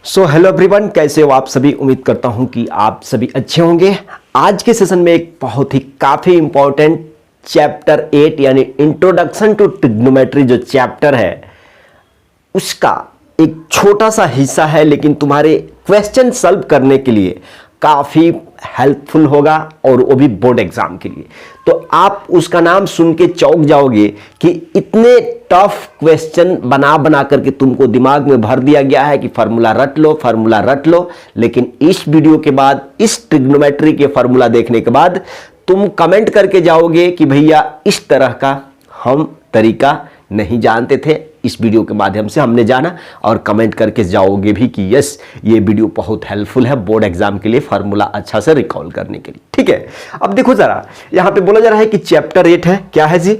So hello everyone, कैसे हो आप सभी। उम्मीद करता हूं कि आप सभी अच्छे होंगे। आज के सेशन में एक बहुत ही काफी इंपॉर्टेंट चैप्टर 8 यानी इंट्रोडक्शन टू ट्रिग्नोमेट्री जो चैप्टर है उसका एक छोटा सा हिस्सा है, लेकिन तुम्हारे क्वेश्चन सॉल्व करने के लिए काफी हेल्पफुल होगा और वो भी बोर्ड एग्जाम के लिए। तो आप उसका नाम सुन के चौंक जाओगे कि इतने टफ क्वेश्चन बना बना करके तुमको दिमाग में भर दिया गया है कि फार्मूला रट लो, फार्मूला रट लो। लेकिन इस वीडियो के बाद, इस ट्रिग्नोमेट्री के फार्मूला देखने के बाद तुम कमेंट करके जाओगे कि भैया इस तरह का हम तरीका नहीं जानते थे, इस वीडियो के माध्यम से हमने जाना। और कमेंट करके जाओगे भी कि यस, ये वीडियो बहुत हेल्पफुल है बोर्ड एग्जाम के लिए, फार्मूला अच्छा से रिकॉल करने के लिए। ठीक है, अब देखो जरा, यहां पे बोला जा रहा है कि चैप्टर 8 है। क्या है जी?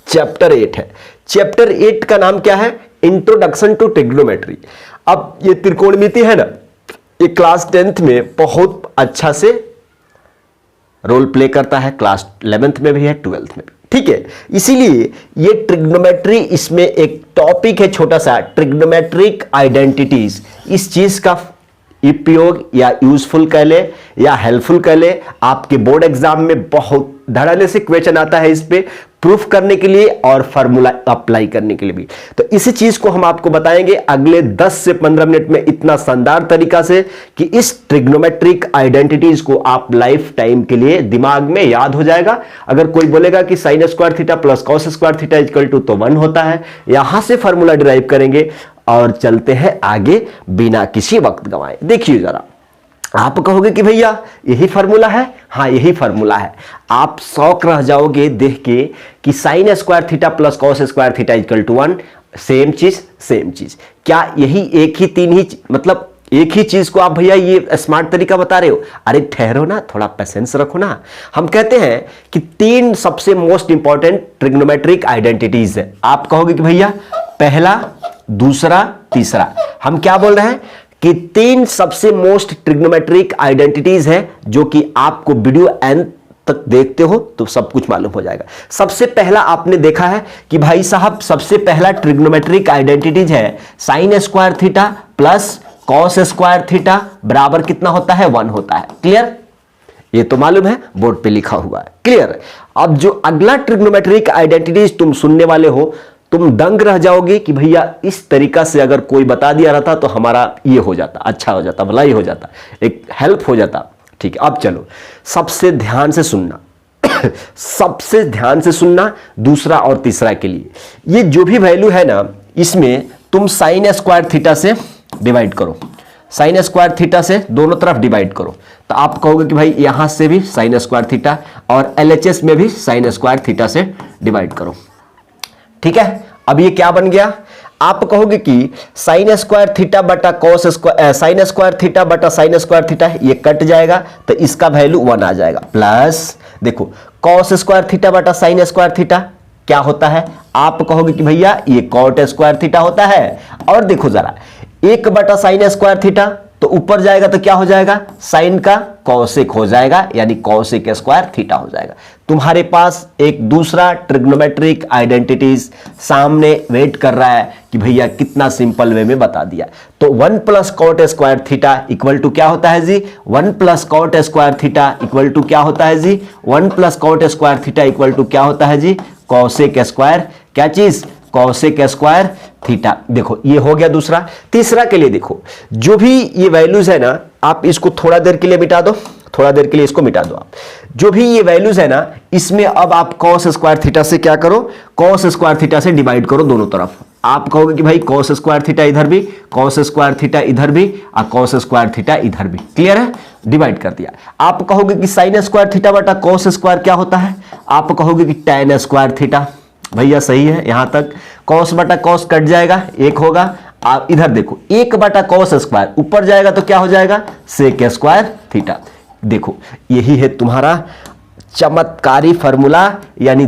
चैप्टर 8 है। चैप्टर 8 का नाम क्या है? Introduction to trigonometry. अब ये त्रिकोणमिति है ना, ये क्लास 10th में बहुत अच्छा से रोल प्ले करता है, क्लास 11th में भी है, 12th में भी। ठीक है, इसीलिए ये ट्रिग्नोमेट्री, इसमें एक टॉपिक है छोटा सा, ट्रिग्नोमेट्रिक आइडेंटिटीज। इस चीज का उपयोग या यूजफुल कह ले या हेल्पफुल कह ले, आपके बोर्ड एग्जाम में बहुत धड़ल्ले से क्वेश्चन आता है इस पे प्रूफ करने के लिए और फार्मूला अप्लाई करने के लिए भी। तो इसी चीज को हम आपको बताएंगे अगले 10 से 15 मिनट में इतना शानदार तरीका से कि इस ट्रिग्नोमेट्रिक आइडेंटिटीज को आप लाइफ टाइम के लिए दिमाग में याद हो जाएगा। अगर कोई बोलेगा कि sine square theta plus cos square theta equal to तो 1 होता है, यहां से फार्मूला डिराइव करेंगे और चलते हैं आगे बिना किसी वक्त गंवाए। देखिए जरा, आप कहोगे कि भैया यही फार्मूला है। हाँ, यही फार्मूला है। आप शौक रह जाओगे देख के कि sine square theta plus cos square theta equal to 1, same चीज सेम चीज। क्या यही एक ही तीन ही मतलब एक ही चीज को आप भैया ये स्मार्ट तरीका बता रहे हो? अरे ठहरो ना, थोड़ा पेशेंस रखो ना। हम कहते हैं कि 3 सबसे मोस्ट इंपॉर्टेंट ट्रिग्नोमेट्रिक आइडेंटिटीज है। आप कहोगे कि भैया पहला, दूसरा, तीसरा। हम क्या बोल रहे हैं कि 3 सबसे मोस्ट ट्रिग्नोमेट्रिक आइडेंटिटीज है जो कि आपको वीडियो एंड तक देखते हो तो सब कुछ मालूम हो जाएगा। सबसे पहला आपने देखा है कि भाई साहब सबसे पहला ट्रिग्नोमेट्रिक आइडेंटिटीज है sign square theta plus cos square theta बराबर कितना होता है? 1 होता है। क्लियर? ये तो मालूम है, बोर्ड पे लिखा हुआ है। क्लियर? अब जो अगला ट्रिग्नोमेट्रिक आइडेंटिटीज तुम सुनने वाले हो, तुम दंग रह जाओगे कि भैया इस तरीका से अगर कोई बता दिया रहता तो हमारा ये हो जाता, अच्छा हो जाता, भलाई हो जाता, एक हेल्प हो जाता। ठीक है, अब चलो सबसे ध्यान से सुनना सबसे ध्यान से सुनना दूसरा और तीसरा के लिए। ये जो भी वैल्यू है ना, इसमें तुम साइन स्क्वायर थीटा से डिवाइड करो, साइन स्क्वायर थीटा से दोनों तरफ डिवाइड करो। तो आप कहोगे कि भाई यहां से भी साइन स्क्वायर थीटा और LHS में भी साइन स्क्वायर थीटा से डिवाइड करो। ठीक है, अब ये क्या बन गया? आप कहोगे कि साइन स्क्वायर थीटा बटा cos square, sign square theta बटा साइन स्क्वायर थीटा, ये कट जाएगा तो इसका वैल्यू 1 आ जाएगा। प्लस देखो कॉस स्क्वायर थीटा बटा साइन स्क्वायर थीटा क्या होता है? आप कहोगे कि भैया ये कॉट स्क्वायर थीटा होता है। और देखो जरा, 1 बटा साइन स्क्वायर थीटा तो ऊपर जाएगा तो क्या हो जाएगा? साइन का कॉसेक हो जाएगा, यानी कॉसेक स्क्वायर थीटा हो जाएगा। तुम्हारे पास एक दूसरा ट्रिग्नोमेट्रिक आइडेंटिटीज सामने वेट कर रहा है कि भैया कितना सिंपल वे में बता दिया। तो 1 plus cot square theta equal to क्या होता है जी? 1 plus cot square theta equal to क्या होता है जी? 1 plus cot square theta equal to क्या होता है जी? कॉसेक स्क्वायर, क्या चीज? Cosec square theta. देखो ये हो गया दूसरा। तीसरा के लिए देखो, जो भी ये वैल्यूज है ना, आप इसको थोड़ा देर के लिए मिटा दो, थोड़ा देर के लिए इसको मिटा दो। आप जो भी ये वैल्यूज है ना, इसमें अब आप कॉस स्क्वायर थीटा से क्या करो? कॉस स्क्वायर थीटा से डिवाइड करो दोनों तरफ। आप कहोगे कि भाई कॉस स्क्वायर थीटा इधर भी, कॉस स्क्वायर थीटा इधर भी और कॉस स्क्वायर थीटा इधर भी। क्लियर है? डिवाइड कर दिया। आप कहोगे कि साइन स्क्वायर थीटा बटा कॉस स्क्वायर क्या होता है? आप कहोगे कि टैन स्क्वायर थीटा। भैया सही है, यहां तक कॉस बटा कॉस कट जाएगा, 1 होगा। आप इधर देखो, 1 बटा कॉस स्क्वायर ऊपर जाएगा तो क्या हो जाएगा? Sec square theta. देखो यही है तुम्हारा चमत्कारी फार्मूला, यानी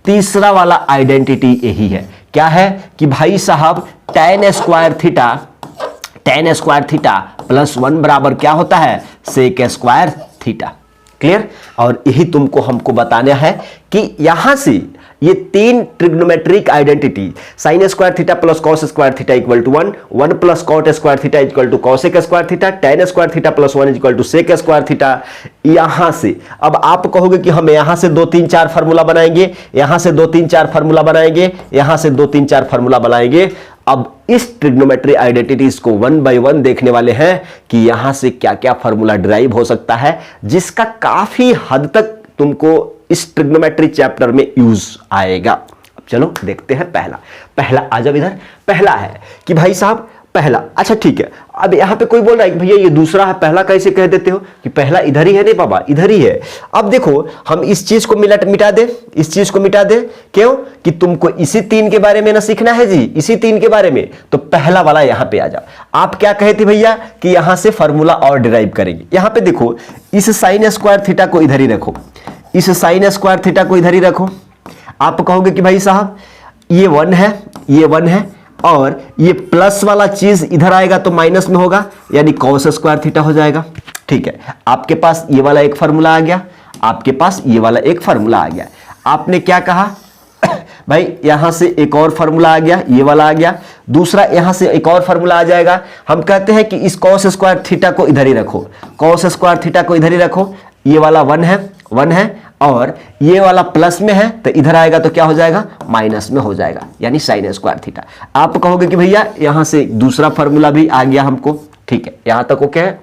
तीसरा वाला आइडेंटिटी यही है। क्या है कि भाई साहब टैन स्क्वायर थीटा प्लस 1 बराबर क्या होता है? Sec square theta. क्लियर? और यही तुमको हमको बताना है कि यहां से ये तीन trigonometric identity sine square theta plus cos square theta equal to 1, 1 plus cot square theta equal to cosec square theta, tan square theta plus 1 equal to sec square theta. यहां से अब आप कहोगे कि हम यहां से 2 3 4 फार्मूला बनाएंगे, यहां से 2 3 4 फार्मूला बनाएंगे, यहां से 2 3 4 फार्मूला बनाएंगे। अब इस ट्रिग्नोमेट्री आइडेंटिटीज को 1 बाय 1 देखने वाले हैं कि यहां से क्या क्या फार्मूला डिराइव हो सकता है, जिसका काफी हद तक तुमको इस ट्रिग्नोमेट्री चैप्टर में यूज आएगा। अब चलो देखते हैं पहला आ जाओ इधर। पहला है कि भाई साहब पहला, अच्छा ठीक है। अब यहां पे कोई बोल रहा है कि भैया ये दूसरा है, पहला कैसे कह देते हो कि पहला इधर ही है? नहीं बाबा, इधर ही है। अब देखो हम इस चीज को मिटा दे, इस चीज को मिटा दे। क्यों? कि तुमको इसी 3 के बारे में ना सीखना है जी, इसी 3 के बारे में। तो पहला वाला यहां पे आ जाओ। आप क्या कहे थे भैया कि यहां से फॉर्मूला और डिराइव करेंगे। यहां पे देखो, इस साइन स्क्वायर थीटा को इधर ही रखो, इस साइन स्क्वायर थीटा को इधर ही रखो। आप कहोगे कि भाई साहब ये 1 है, ये 1 है, और ये प्लस वाला चीज इधर आएगा तो माइनस में होगा, यानी कॉस स्क्वायर थीटा हो जाएगा। ठीक है, आपके पास ये वाला एक फार्मूला आ गया, आपके पास ये वाला एक फार्मूला आ गया। आपने क्या कहा भाई, यहां से एक और फार्मूला आ गया, ये वाला आ गया, दूसरा यहां से एक और फार्मूला आ जाएगा। हम कहते हैं कि इस कॉस स्क्वायर थीटा को इधर ही रखो, कॉस स्क्वायर थीटा को इधर ही रखो। ये वाला 1 है और ये वाला प्लस में है, तो इधर आएगा तो क्या हो जाएगा? माइनस में हो जाएगा, यानी साइन स्क्वायर थीटा। आप कहोगे कि भैया यहां से दूसरा फार्मूला भी आ गया हमको। ठीक है, यहां तक ओके है।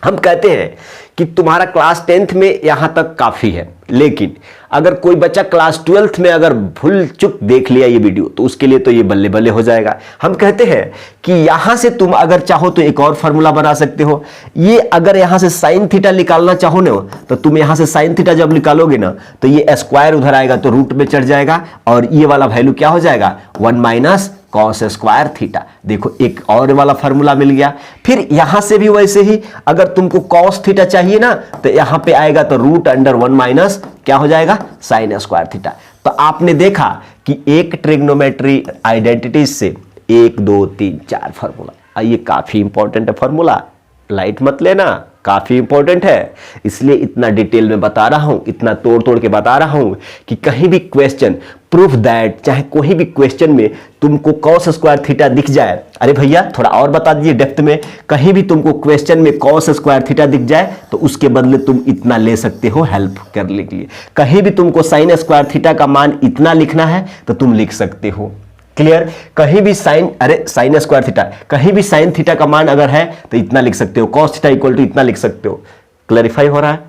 हम कहते हैं कि तुम्हारा क्लास 10th में यहां तक काफी है, लेकिन अगर कोई बच्चा क्लास 12th में अगर भूल चुक देख लिया ये वीडियो, तो उसके लिए तो ये बल्ले बल्ले हो जाएगा। हम कहते हैं कि यहां से तुम अगर चाहो तो एक और फार्मूला बना सकते हो। ये अगर यहां से साइन थीटा निकालना चाहो ना, तो तुम यहां से साइन थीटा जब निकालोगे ना, तो ये स्क्वायर उधर आएगा तो रूट में चढ़ जाएगा, और ये वाला वैल्यू क्या हो जाएगा? 1 माइनस कॉस स्क्वायर थीटा। देखो एक और वाला फार्मूला मिल गया। फिर यहां से भी वैसे ही, अगर तुमको कॉस थीटा चाहिए ना, तो यहां पे आएगा तो रूट अंडर 1 माइनस क्या हो जाएगा? Sign square theta. तो आपने देखा कि एक ट्रिग्नोमेट्री आइडेंटिटीज से 1 2 3 4 फार्मूला। ये काफी इंपॉर्टेंट है फार्मूला, लाइट मत लेना, काफी इंपॉर्टेंट है। इसलिए इतना डिटेल में बता रहा हूं, इतना तोड़ तोड़ के बता रहा हूं कि कहीं भी क्वेश्चन प्रूफ दैट, चाहे कोई भी क्वेश्चन में तुमको कॉस स्क्वायर थीटा दिख जाए, अरे भैया थोड़ा और बता दीजिए डेप्थ में, कहीं भी तुमको क्वेश्चन में कॉस स्क्वायर थीटा दिख जाए तो उसके बदले तुम इतना ले सकते हो हेल्प करने के लिए। कहीं भी तुमको साइन स्क्वायर थीटा का मान इतना लिखना है तो तुम लिख सकते हो। क्लियर? कहीं भी साइन स्क्वायर थीटा, कहीं भी साइन थीटा का मान अगर है तो इतना लिख सकते हो, कॉस थीटा इक्वल टू इतना लिख सकते हो। क्लैरिफाई हो रहा है?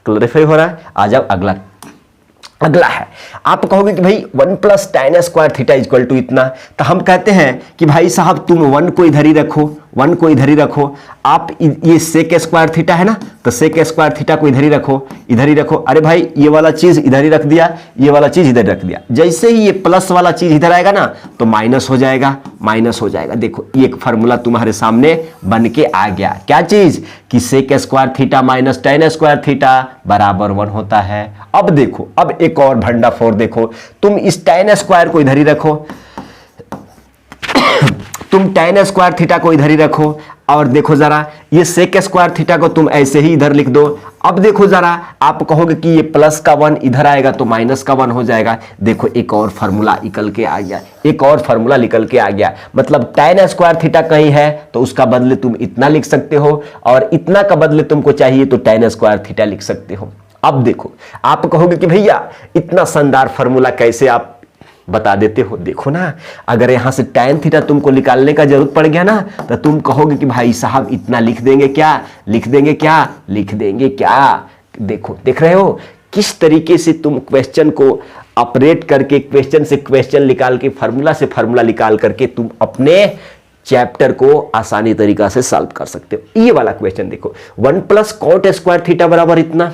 क्लैरिफाई हो रहा है? आ जाओ अगला है। आप कहोगे कि भाई 1 plus tan square theta equal to इतना, तो हम कहते हैं कि भाई साहब तुम 1 को इधर ही रखो, 1 को इधर ही रखो। आप ये सेक स्क्वायर थीटा है ना, तो सेक स्क्वायर थीटा को इधर ही रखो, इधर ही रखो। अरे भाई ये वाला चीज इधर ही रख दिया, ये वाला चीज इधर रख दिया। जैसे ही ये प्लस वाला चीज इधर आएगा ना, तो माइनस हो जाएगा, माइनस हो जाएगा। देखो ये एक फार्मूला तुम्हारे सामने बन के आ गया। क्या चीज? कि sec square theta minus tan square theta बराबर 1 होता है। अब देखो, अब एक और भंडाफोड़ देखो, तुम इस tan स्क्वायर को इधर ही रखो, तुम tan स्क्वायर थीटा को इधर ही रखो, और देखो जरा ये सेक स्क्वायर थीटा को तुम ऐसे ही इधर लिख दो। अब देखो जरा, आप कहोगे कि ये प्लस का 1 इधर आएगा तो माइनस का 1 हो जाएगा। देखो एक और फार्मूला निकल के आ गया, एक और फार्मूला निकल के आ गया। मतलब tan स्क्वायर थीटा कहीं है तो उसका बदले तुम इतना लिख सकते हो, और इतना का बदले तुमको चाहिए तो tan स्क्वायर थीटा लिख सकते हो। अब देखो, आप कहोगे कि भैया इतना शानदार फार्मूला कैसे आप बता देते हो। देखो ना, अगर यहां से tan थीटा तुमको निकालने का जरूरत पड़ गया ना, तो तुम कहोगे कि भाई साहब इतना लिख देंगे क्या, लिख देंगे क्या, लिख देंगे क्या। देखो, देख रहे हो किस तरीके से तुम क्वेश्चन को ऑपरेट करके, क्वेश्चन से क्वेश्चन निकाल के, फार्मूला से फार्मूला निकाल करके तुम अपने चैप्टर को आसानी तरीका से सॉल्व कर सकते हो। ये वाला क्वेश्चन देखो, 1 प्लस कॉट स्क्वायर थीटा बराबर इतना।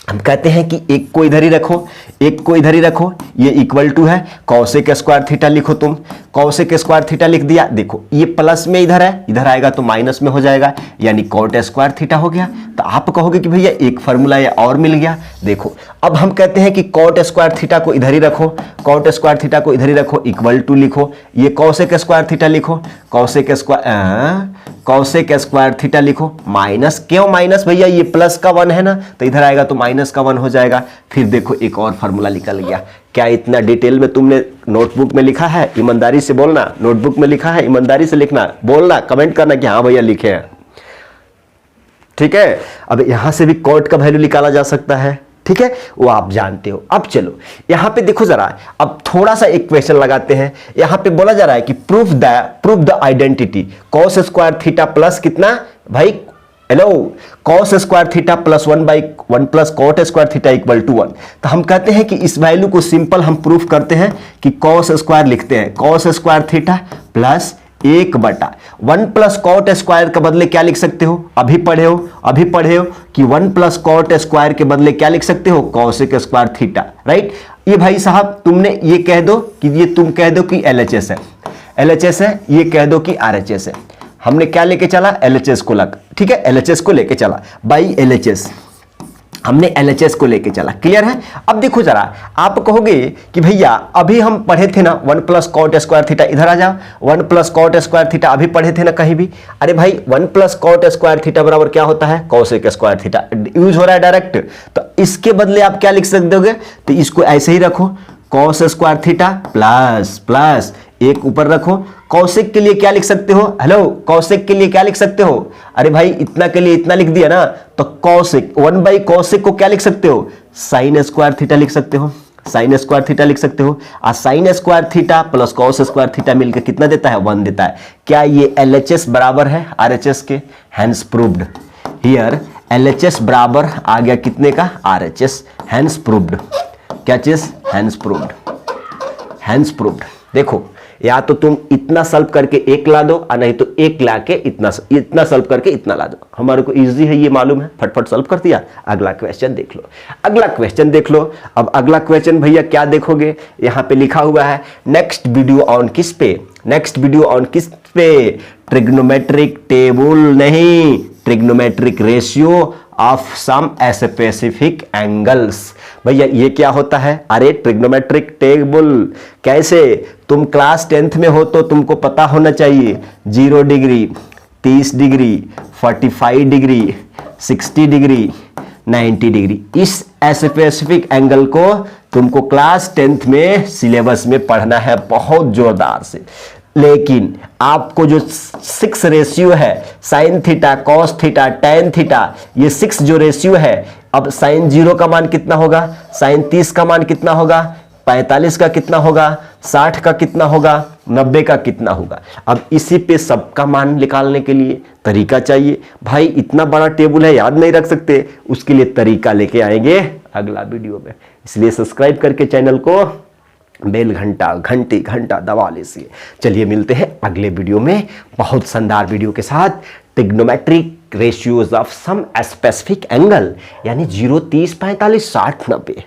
हम कहते हैं कि एक को इधर ही रखो, एक को इधर ही रखो, ये इक्वल टू है कॉसेक स्क्वायर थीटा लिखो। तुम कॉसेक स्क्वायर थीटा लिख दिया। देखो ये प्लस में इधर है, इधर आएगा तो माइनस में हो जाएगा, यानी कॉट स्क्वायर थीटा हो गया। तो आप कहोगे कि भैया एक फार्मूला या और मिल गया। देखो अब हम कहते हैं कि कॉट स्क्वायर थीटा को इधर ही रखो, कॉट स्क्वायर थीटा को इधर ही रखो, इक्वल टू लिखो, ये कॉसेक स्क्वायर थीटा लिखो, cosec square cosec square theta लिखो, माइनस, क्यों माइनस भैया, ये प्लस का 1 है ना, तो इधर आएगा तो माइनस का 1 हो जाएगा। फिर देखो एक और फार्मूला निकल गया। क्या इतना डिटेल में तुमने नोटबुक में लिखा है? ईमानदारी से बोलना, नोटबुक में लिखा है, ईमानदारी से लिखना, बोलना, कमेंट करना कि हाँ भैया लिखे हैं, ठीक है। अब यहां से भी कॉट का वैल्यू निकाला जा सकता है, ठीक है, वो आप जानते हो। अब चलो यहां पे देखो जरा, अब थोड़ा सा एक क्वेश्चन लगाते हैं। यहां पे बोला जा रहा है कि proof the identity cos square theta plus कितना भाई, hello, cos square theta plus 1/1 plus cot square theta equal to 1। तो हम कहते हैं कि इस वैल्यू को सिंपल हम प्रूफ करते हैं कि कॉस स्क्वायर लिखते हैं, cos square theta plus 1/1 plus cot square के बदले क्या लिख सकते हो, अभी पढ़े हो कि 1 प्लस कॉट स्क्वायर के बदले क्या लिख सकते हो, कॉसेक स्क्वायर थीटा, राइट। ये भाई साहब तुमने ये कह दो कि ये तुम कह दो कि LHS है, LHS है, ये कह दो कि RHS है। हमने क्या लेके चला, LHS को लग, ठीक है, LHS को लेके चला, बाई LHS हमने LHS को लेके चला, क्लियर है। अब देखो जरा, आप कहोगे कि भैया अभी हम पढ़े थे ना 1 प्लस कॉट स्क्वायर थीटा, इधर आ जाओ, 1 प्लस कॉट स्क्वायर थीटा अभी पढ़े थे ना कहीं भी। अरे भाई 1 प्लस कॉट स्क्वायर थीटा बराबर क्या होता है, कॉसेक स्क्वायर थीटा, यूज हो रहा है डायरेक्ट। तो इसके बदले आप क्या लिख सकते होगे, तो इसको ऐसे ही रखो, कॉस स्क्वायर थीटा प्लस एक ऊपर रखो। कौशिक के लिए क्या लिख सकते हो, हेलो, कौशिक के लिए क्या लिख सकते हो, अरे भाई इतना के लिए इतना लिख दिया ना, तो कौशिक 1/कौशिक को क्या लिख सकते हो, साइन स्क्वायर थीटा लिख सकते हो, साइन स्क्वायर थीटा लिख सकते हो। और sign square theta plus cos square theta मिलकर कितना देता है, 1 देता है। क्या ये LHS बराबर है RHS के, हैंस प्रूव्ड हियर, LHS बराबर आ गया कितने का, RHS, हैंस प्रूव्ड, क्या चीज, हैंस प्रूव्ड, हैंस प्रूव्ड। देखो या तो तुम इतना सॉल्व करके एक ला दो, और नहीं तो एक ला के इतना सॉल्व करके इतना ला दो। हमारे को इजी है, ये मालूम है, फटफट सॉल्व कर दिया। अगला क्वेश्चन देख लो, अगला क्वेश्चन देख लो। अब अगला क्वेश्चन भैया क्या देखोगे, यहां पे लिखा हुआ है नेक्स्ट वीडियो ऑन किस पे, नेक्स्ट वीडियो ऑन किस पे, ट्रिग्नोमेट्रिक टेबल नहीं, trigonometric ratio of some specific angles. भैया ये क्या होता है, अरे ट्रिग्नोमेट्रिक टेबल कैसे, तुम क्लास 10th में हो तो तुमको पता होना चाहिए, 0 degree, 30 degree, 45 degree, 60 degree, 90 degree, इस स्पेसिफिक एंगल को तुमको क्लास 10th में सिलेबस में पढ़ना है बहुत जोरदार से। लेकिन आपको जो 6 रेशियो है, sine theta, cos theta, tan theta, ये 6 जो रेशियो है, अब साइन 0 का मान कितना होगा, साइन 30 का मान कितना होगा, 45 का कितना होगा, 60 का कितना होगा, 90 का कितना होगा। अब इसी पे सबका मान निकालने के लिए तरीका चाहिए। भाई इतना बड़ा टेबल है, याद नहीं रख सकते, उसके लिए तरीका लेके आएंगे अगला वीडियो में। इसलिए सब्सक्राइब करके चैनल को बेल घंटा दबा लीजिए। चलिए मिलते हैं अगले वीडियो में बहुत शानदार वीडियो के साथ, trigonometric ratios of some specific angle, यानी 0, 30, 45, 60, 90।